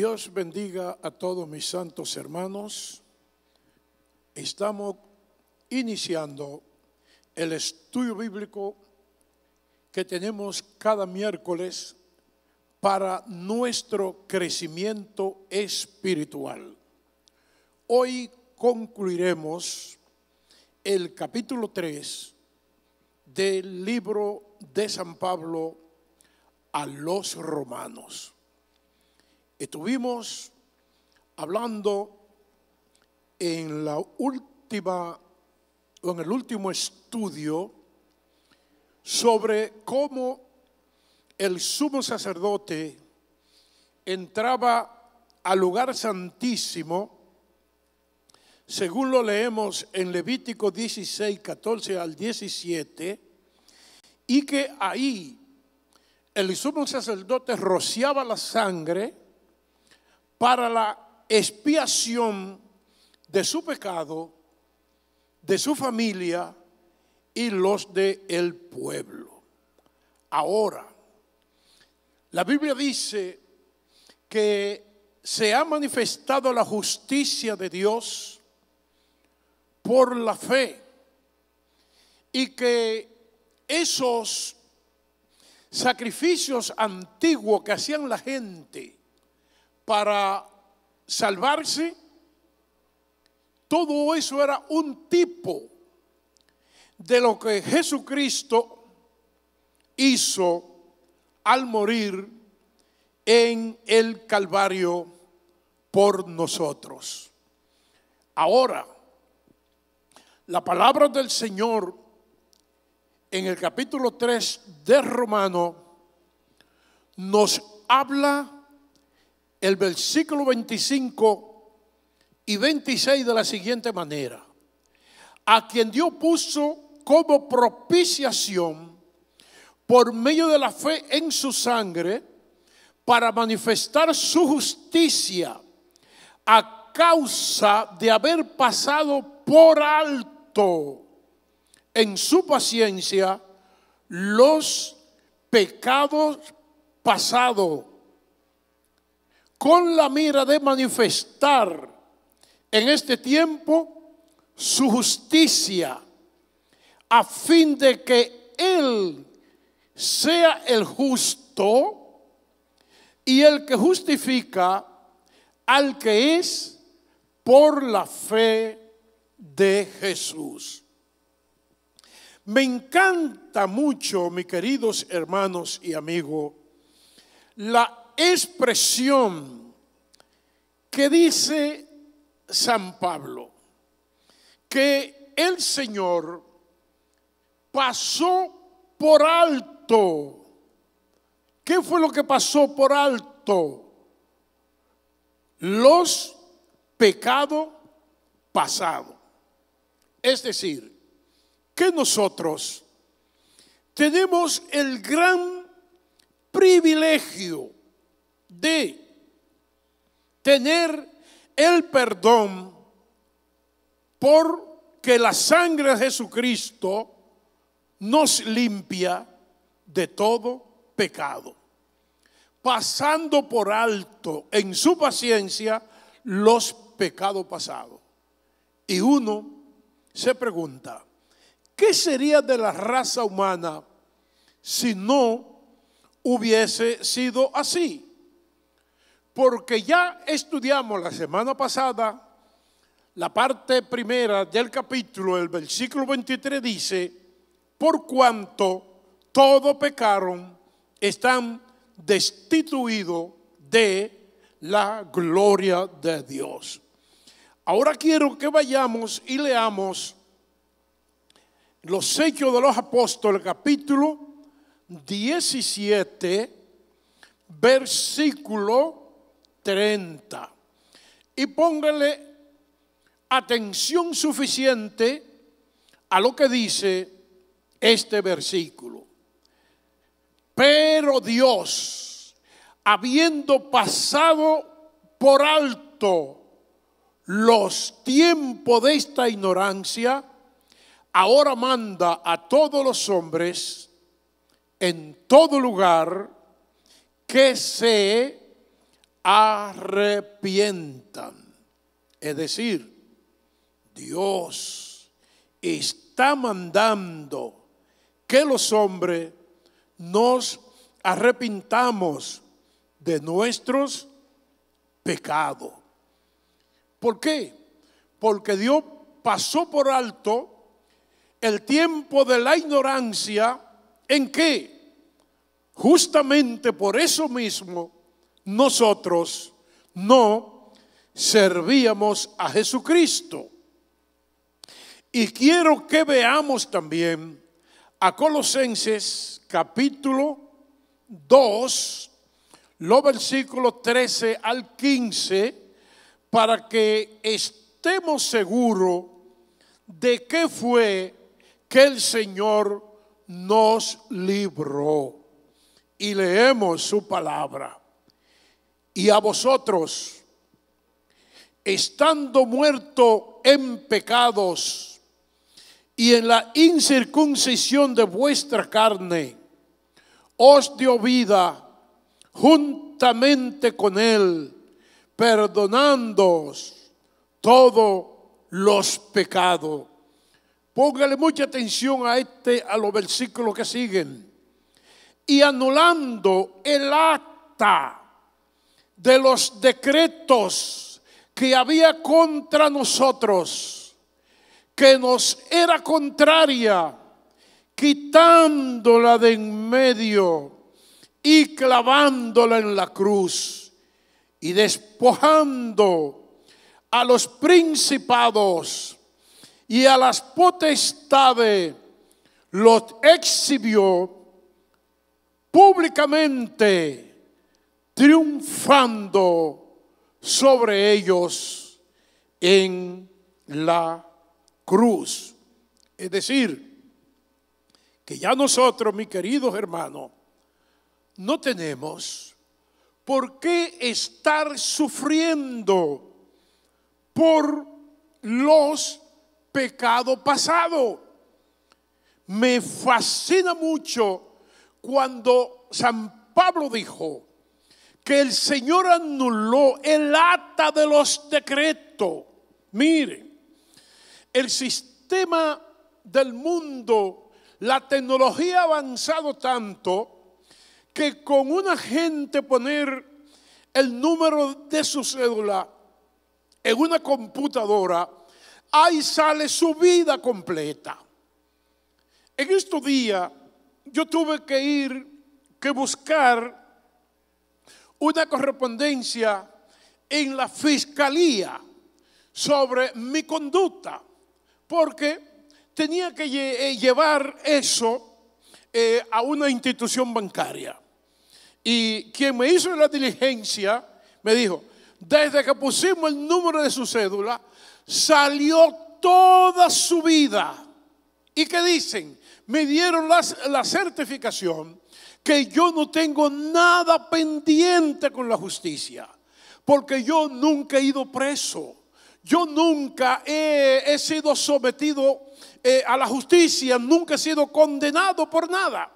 Dios bendiga a todos mis santos hermanos. Estamos iniciando el estudio bíblico que tenemos cada miércoles para nuestro crecimiento espiritual. Hoy concluiremos el capítulo 3 del libro de San Pablo a los Romanos. Estuvimos hablando en el último estudio sobre cómo el sumo sacerdote entraba al lugar santísimo, según lo leemos en Levítico 16, 14 al 17, y que ahí el sumo sacerdote rociaba la sangre para la expiación de su pecado, de su familia y los del pueblo. Ahora, la Biblia dice que se ha manifestado la justicia de Dios por la fe y que esos sacrificios antiguos que hacían la gente para salvarse, todo eso era un tipo de lo que Jesucristo hizo al morir en el Calvario por nosotros. Ahora, la palabra del Señor en el capítulo 3 de Romanos nos habla el versículo 25 y 26 de la siguiente manera: a quien Dios puso como propiciación por medio de la fe en su sangre para manifestar su justicia a causa de haber pasado por alto en su paciencia los pecados pasados, con la mira de manifestar en este tiempo su justicia, a fin de que Él sea el justo y el que justifica al que es por la fe de Jesús. Me encanta mucho, mis queridos hermanos y amigos, la expresión que dice San Pablo, que el Señor pasó por alto. ¿Qué fue lo que pasó por alto? Los pecados pasados. Es decir, que nosotros tenemos el gran privilegio de tener el perdón porque la sangre de Jesucristo nos limpia de todo pecado, pasando por alto en su paciencia los pecados pasados. Y uno se pregunta, ¿qué sería de la raza humana si no hubiese sido así? Porque ya estudiamos la semana pasada la parte primera del capítulo, el versículo 23 dice: por cuanto todos pecaron, están destituidos de la gloria de Dios. Ahora quiero que vayamos y leamos los Hechos de los Apóstoles, capítulo 17, versículo 30. Y póngale atención suficiente a lo que dice este versículo. Pero Dios, habiendo pasado por alto los tiempos de esta ignorancia, ahora manda a todos los hombres en todo lugar que se arrepientan. Es decir, Dios está mandando que los hombres nos arrepintamos de nuestros pecados. ¿Por qué? Porque Dios pasó por alto el tiempo de la ignorancia en que justamente por eso mismo nosotros no servíamos a Jesucristo. Y quiero que veamos también a Colosenses capítulo 2, los versículos 13 al 15, para que estemos seguros de qué fue que el Señor nos libró. Y leemos su palabra. Y a vosotros, estando muertos en pecados y en la incircuncisión de vuestra carne, os dio vida juntamente con Él, perdonándoos todos los pecados. Póngale mucha atención a los versículos que siguen. Y anulando el acta de los decretos que había contra nosotros, que nos era contraria, quitándola de en medio y clavándola en la cruz, y despojando a los principados y a las potestades, los exhibió públicamente, triunfando sobre ellos en la cruz. Es decir, que ya nosotros, mis queridos hermanos, no tenemos por qué estar sufriendo por los pecados pasados. Me fascina mucho cuando San Pablo dijo que el Señor anuló el acta de los decretos. Mire, el sistema del mundo, la tecnología ha avanzado tanto que con una gente poner el número de su cédula en una computadora, ahí sale su vida completa. En estos días yo tuve que buscar una correspondencia en la fiscalía sobre mi conducta, porque tenía que llevar eso a una institución bancaria. Y quien me hizo la diligencia me dijo, desde que pusimos el número de su cédula, salió toda su vida. ¿Y qué dicen? Me dieron la certificación que yo no tengo nada pendiente con la justicia, porque yo nunca he ido preso, yo nunca he sido sometido a la justicia, nunca he sido condenado por nada.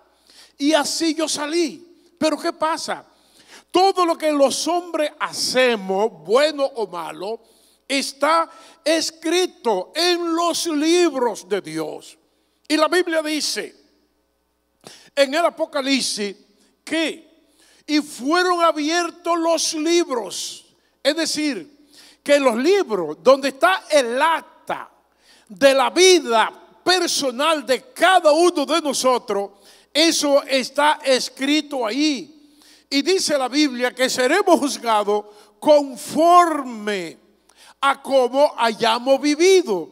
Y así yo salí. Pero ¿qué pasa? Todo lo que los hombres hacemos, bueno o malo, está escrito en los libros de Dios. Y la Biblia dice en el Apocalipsis que y fueron abiertos los libros. Es decir, que los libros donde está el acta de la vida personal de cada uno de nosotros, eso está escrito ahí. Y dice la Biblia que seremos juzgados conforme a cómo hayamos vivido.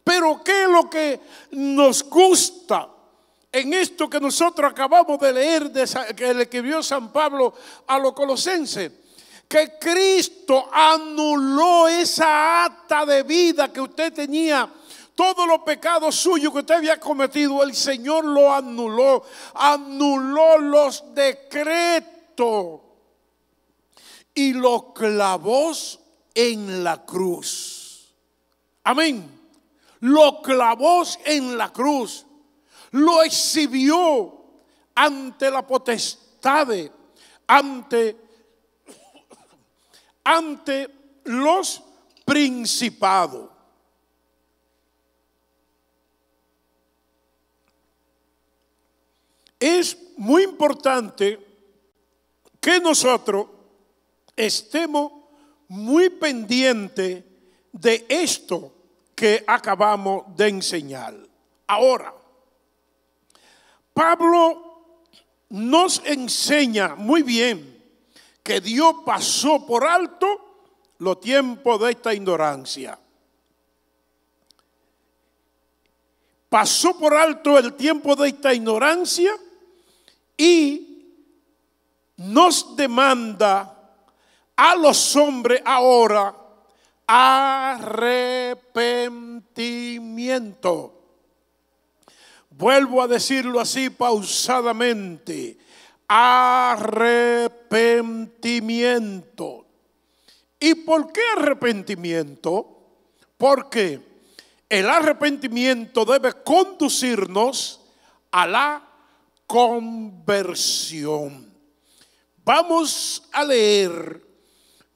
Pero ¿qué es lo que nos gusta en esto que nosotros acabamos de leer, que le escribió San Pablo a los colosenses? Que Cristo anuló esa acta de vida que usted tenía. Todos los pecados suyos que usted había cometido, el Señor lo anuló. Anuló los decretos y lo clavó en la cruz. Amén. Lo clavó en la cruz. Lo exhibió ante la potestad, ante ante los principados. Es muy importante que nosotros estemos muy pendientes de esto que acabamos de enseñar. Ahora, Pablo nos enseña muy bien que Dios pasó por alto los tiempos de esta ignorancia. Pasó por alto el tiempo de esta ignorancia y nos demanda a los hombres ahora arrepentimiento. Vuelvo a decirlo así pausadamente: arrepentimiento. ¿Y por qué arrepentimiento? Porque el arrepentimiento debe conducirnos a la conversión. Vamos a leer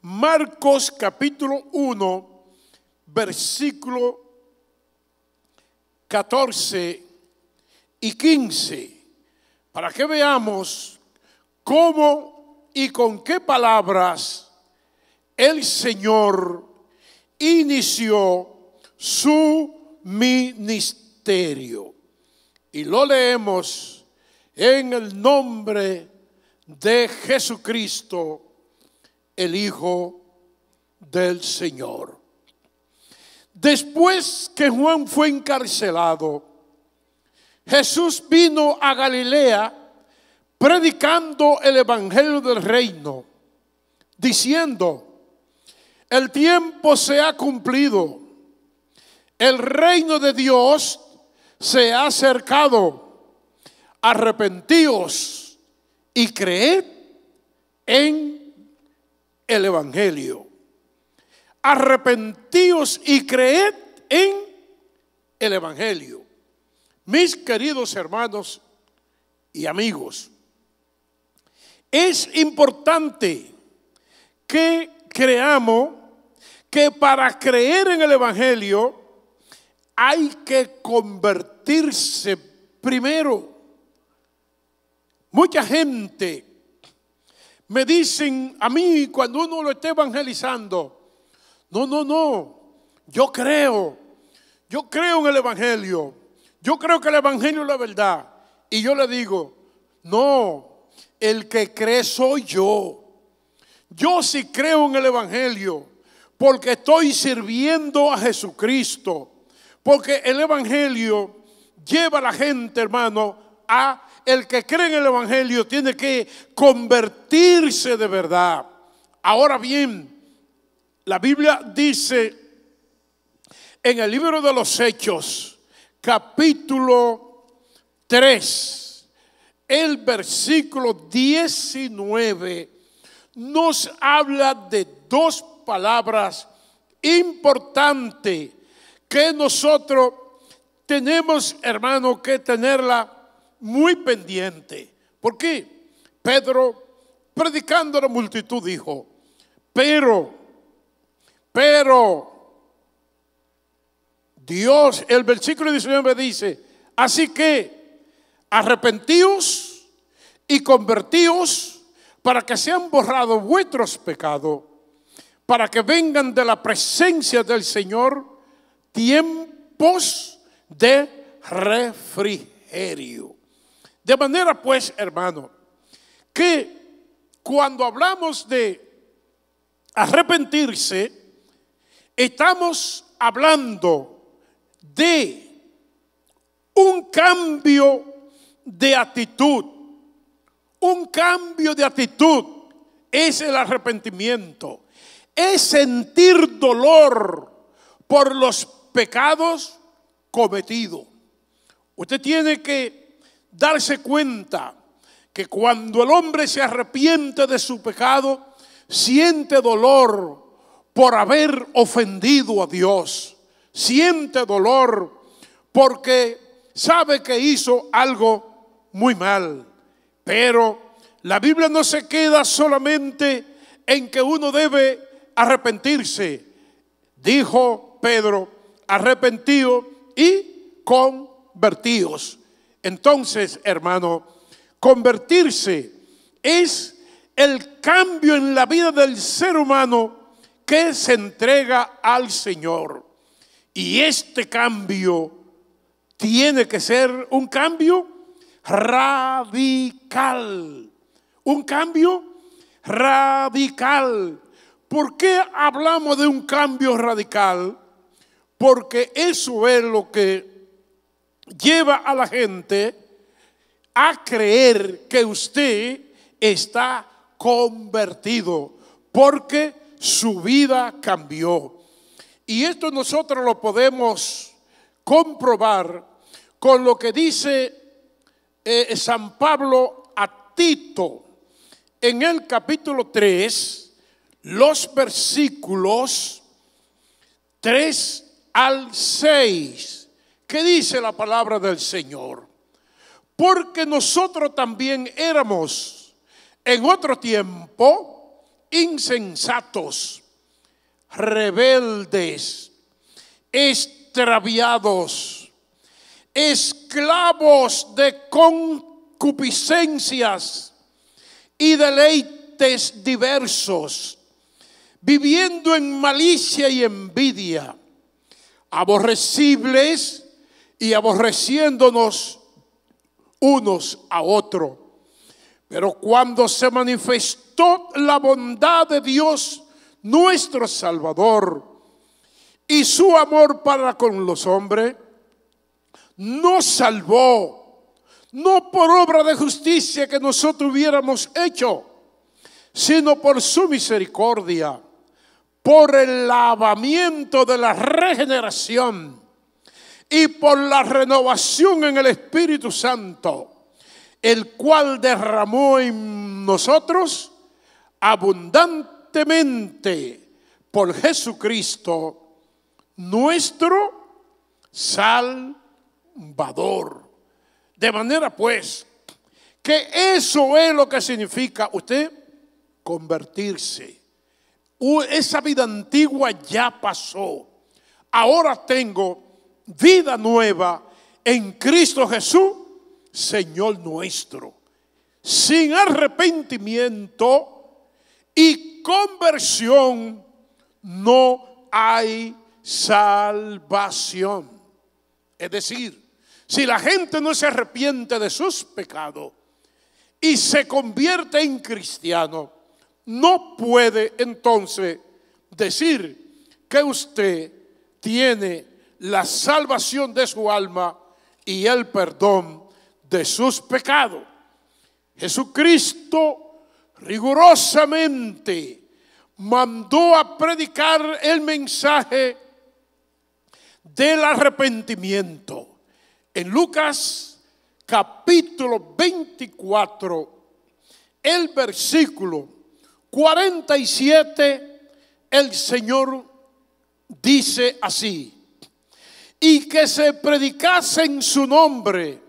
Marcos capítulo 1, versículo 14 y 15, para que veamos cómo y con qué palabras el Señor inició su ministerio. Y lo leemos en el nombre de Jesucristo, el Hijo del Señor. Después que Juan fue encarcelado, Jesús vino a Galilea predicando el evangelio del reino, diciendo: el tiempo se ha cumplido, el reino de Dios se ha acercado, arrepentíos y creed en el evangelio. Arrepentíos y creed en el evangelio. Mis queridos hermanos y amigos, es importante que creamos que para creer en el evangelio hay que convertirse primero. Mucha gente me dicen a mí cuando uno lo está evangelizando: no, yo creo en el evangelio, yo creo que el evangelio es la verdad. Y yo le digo: no, el que cree soy yo. Yo sí creo en el evangelio porque estoy sirviendo a Jesucristo, porque el evangelio lleva a la gente, hermano, a el que cree en el evangelio tiene que convertirse de verdad. Ahora bien, la Biblia dice en el libro de los Hechos, capítulo 3, el versículo 19, nos habla de dos palabras importantes que nosotros tenemos, hermano, que tenerla muy pendiente. ¿Por qué? Pedro, predicando a la multitud, dijo: pero Dios, el versículo 19 dice: así que arrepentíos y convertíos para que sean borrados vuestros pecados, para que vengan de la presencia del Señor tiempos de refrigerio. De manera pues, hermano, que cuando hablamos de arrepentirse, estamos hablando de un cambio de actitud. Un cambio de actitud es el arrepentimiento. Es sentir dolor por los pecados cometidos. Usted tiene que darse cuenta que cuando el hombre se arrepiente de su pecado, siente dolor por haber ofendido a Dios. Siente dolor porque sabe que hizo algo muy mal. Pero la Biblia no se queda solamente en que uno debe arrepentirse. Dijo Pedro, arrepentidos y convertidos. Entonces, hermano, convertirse es el cambio en la vida del ser humano que se entrega al Señor. Y este cambio tiene que ser un cambio radical. Un cambio radical. ¿Por qué hablamos de un cambio radical? Porque eso es lo que lleva a la gente a creer que usted está convertido, porque su vida cambió. Y esto nosotros lo podemos comprobar con lo que dice San Pablo a Tito en el capítulo 3, los versículos 3 al 6, que dice la palabra del Señor. Porque nosotros también éramos en otro tiempo insensatos, rebeldes, extraviados, esclavos de concupiscencias y deleites diversos, viviendo en malicia y envidia, aborrecibles y aborreciéndonos unos a otros. Pero cuando se manifestó la bondad de Dios nuestro Salvador y su amor para con los hombres, nos salvó, no por obra de justicia que nosotros hubiéramos hecho, sino por su misericordia, por el lavamiento de la regeneración y por la renovación en el Espíritu Santo, el cual derramó en nosotros abundantemente por Jesucristo, nuestro Salvador. De manera pues que eso es lo que significa usted convertirse. Esa vida antigua ya pasó. Ahora tengo vida nueva en Cristo Jesús, Señor nuestro. Sin arrepentimiento y conversión no hay salvación. Es decir, si la gente no se arrepiente de sus pecados y se convierte en cristiano, no puede entonces decir que usted tiene la salvación de su alma y el perdón de sus pecados. Jesucristo rigurosamente mandó a predicar el mensaje del arrepentimiento. En Lucas capítulo 24, el versículo 47, el Señor dice así: y que se predicase en su nombre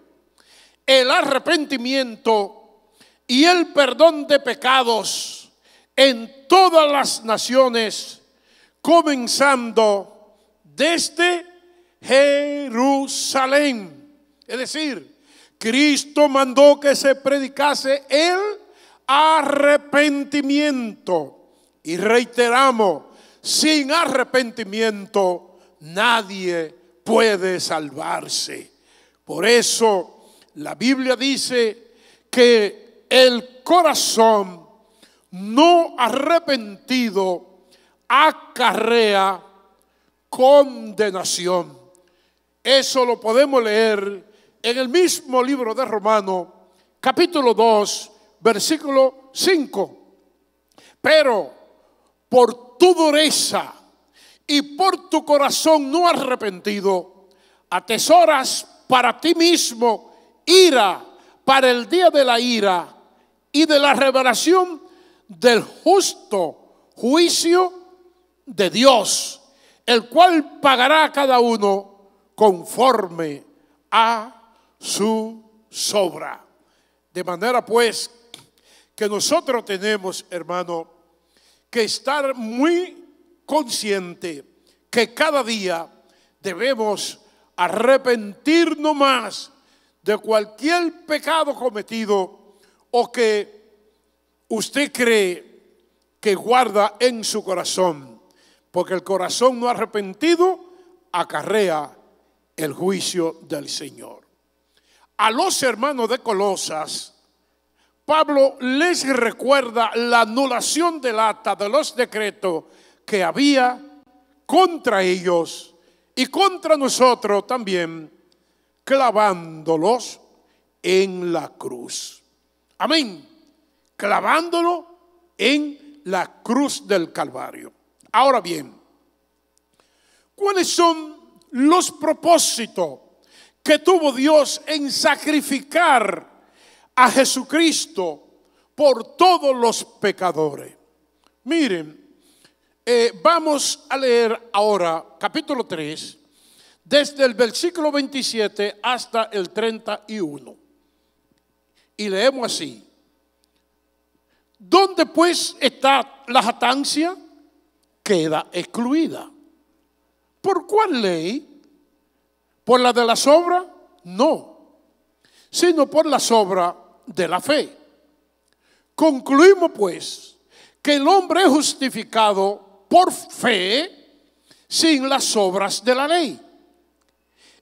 el arrepentimiento y el perdón de pecados en todas las naciones, comenzando desde Jerusalén. Es decir, Cristo mandó que se predicase el arrepentimiento. Y reiteramos, sin arrepentimiento nadie puede salvarse. Por eso la Biblia dice que el corazón no arrepentido acarrea condenación. Eso lo podemos leer en el mismo libro de Romanos, capítulo 2, versículo 5. Pero por tu dureza y por tu corazón no arrepentido, atesoras para ti mismo ira para el día de la ira y de la revelación del justo juicio de Dios, el cual pagará a cada uno conforme a su obra. De manera pues que nosotros tenemos, hermano, que estar muy consciente que cada día debemos arrepentirnos más de cualquier pecado cometido o que usted cree que guarda en su corazón, porque el corazón no arrepentido acarrea el juicio del Señor. A los hermanos de Colosas, Pablo les recuerda la anulación del acta de los decretos que había contra ellos y contra nosotros también, clavándolos en la cruz. Amén. Clavándolo en la cruz del Calvario. Ahora bien, ¿cuáles son los propósitos que tuvo Dios en sacrificar a Jesucristo por todos los pecadores? Miren, vamos a leer ahora capítulo 3, desde el versículo 27 hasta el 31. Y leemos así: ¿dónde pues está la jactancia? Queda excluida. ¿Por cuál ley? ¿Por la de las obras? No, sino por las obras de la fe. Concluimos pues que el hombre es justificado por fe sin las obras de la ley.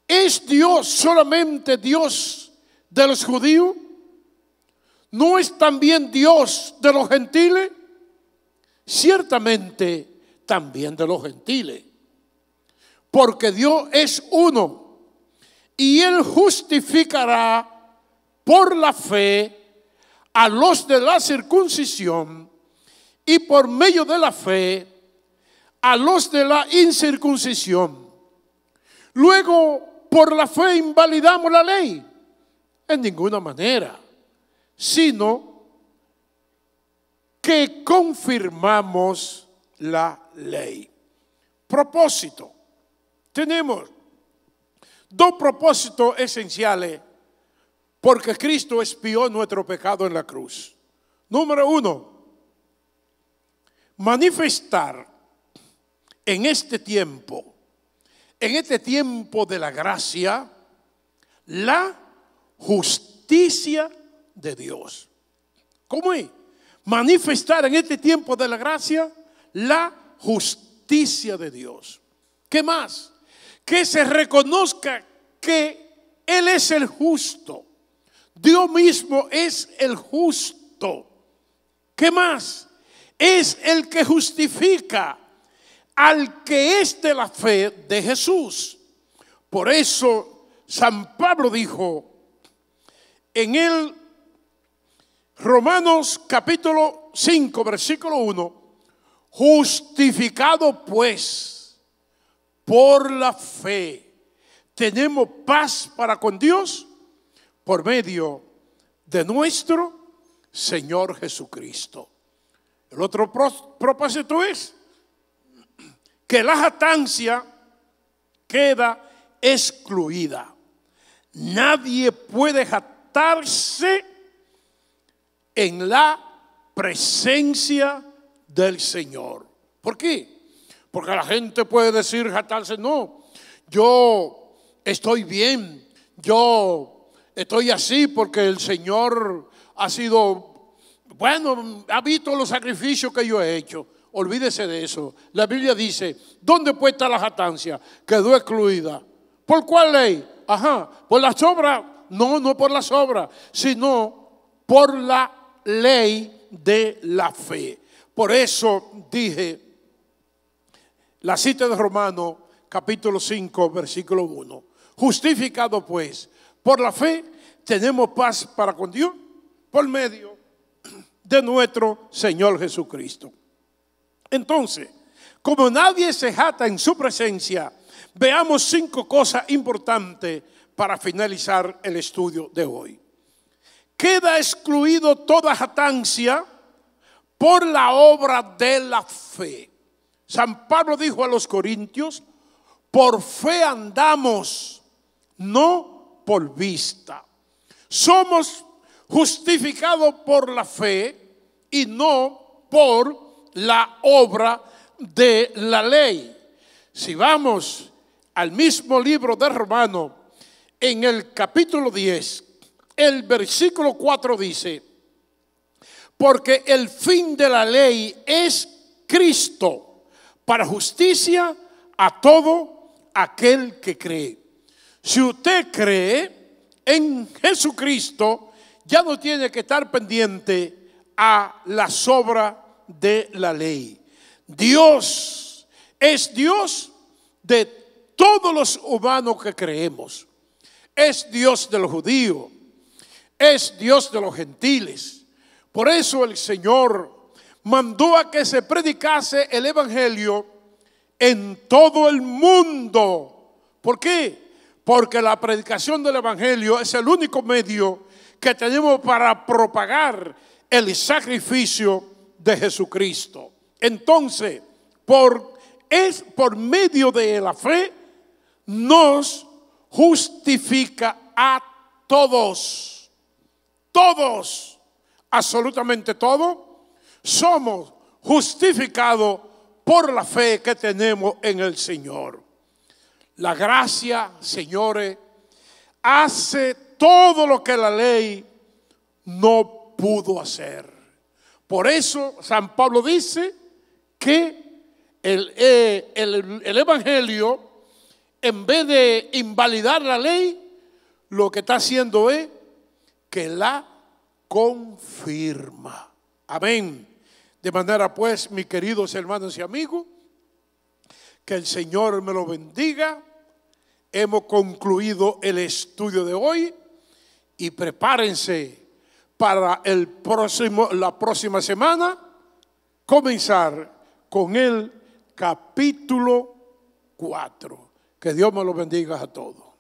¿Es Dios solamente Dios de los judíos? ¿No es también Dios de los gentiles? Ciertamente también de los gentiles, porque Dios es uno y Él justificará por la fe a los de la circuncisión y por medio de la fe a los de la incircuncisión. Luego, por la fe invalidamos la ley. En ninguna manera, sino que confirmamos la ley. Propósito. Tenemos dos propósitos esenciales porque Cristo expió nuestro pecado en la cruz. Número uno, manifestar en este tiempo de la gracia, la justicia de Dios. ¿Cómo es? Manifestar en este tiempo de la gracia la justicia de Dios. ¿Qué más? Que se reconozca que Él es el justo. Dios mismo es el justo. ¿Qué más? Es el que justifica al que es de la fe de Jesús. Por eso San Pablo dijo en el Romanos capítulo 5 versículo 1: justificado pues por la fe tenemos paz para con Dios por medio de nuestro Señor Jesucristo. El otro propósito es que la jactancia queda excluida. Nadie puede jactarse en la presencia del Señor. ¿Por qué? Porque la gente puede decir, jactarse, no, yo estoy bien, yo estoy así porque el Señor ha sido, bueno, ha visto los sacrificios que yo he hecho. Olvídese de eso. La Biblia dice, ¿dónde pues está la jactancia? Quedó excluida. ¿Por cuál ley? Ajá, por las obras. No, no por las obras, sino por la ley de la fe. Por eso dije, la cita de Romanos capítulo 5 versículo 1: justificado pues por la fe tenemos paz para con Dios por medio de nuestro Señor Jesucristo. Entonces, como nadie se jacta en su presencia, veamos 5 cosas importantes para finalizar el estudio de hoy. Queda excluido toda jactancia por la obra de la fe. San Pablo dijo a los corintios, por fe andamos, no por vista. Somos justificados por la fe y no por la obra de la ley. Si vamos al mismo libro de Romanos, en el capítulo 10, el versículo 4 dice: porque el fin de la ley es Cristo, para justicia a todo aquel que cree. Si usted cree en Jesucristo, ya no tiene que estar pendiente a las obras de la ley. Dios es Dios de todos los humanos que creemos. Es Dios de los judíos, es Dios de los gentiles. Por eso el Señor mandó a que se predicase el evangelio en todo el mundo. ¿Por qué? Porque la predicación del evangelio es el único medio que tenemos para propagar el sacrificio de Jesucristo. Entonces, por medio de la fe nos justifica a todos. Todos. Absolutamente todo, somos justificados por la fe que tenemos en el Señor. La gracia, señores, hace todo lo que la ley no pudo hacer. Por eso San Pablo dice que el evangelio, en vez de invalidar la ley, lo que está haciendo es que la confirma. Amén. De manera pues, mis queridos hermanos y amigos, que el Señor me lo bendiga. Hemos concluido el estudio de hoy y prepárense para la próxima semana comenzar con el capítulo 4. Que Dios me lo bendiga a todos.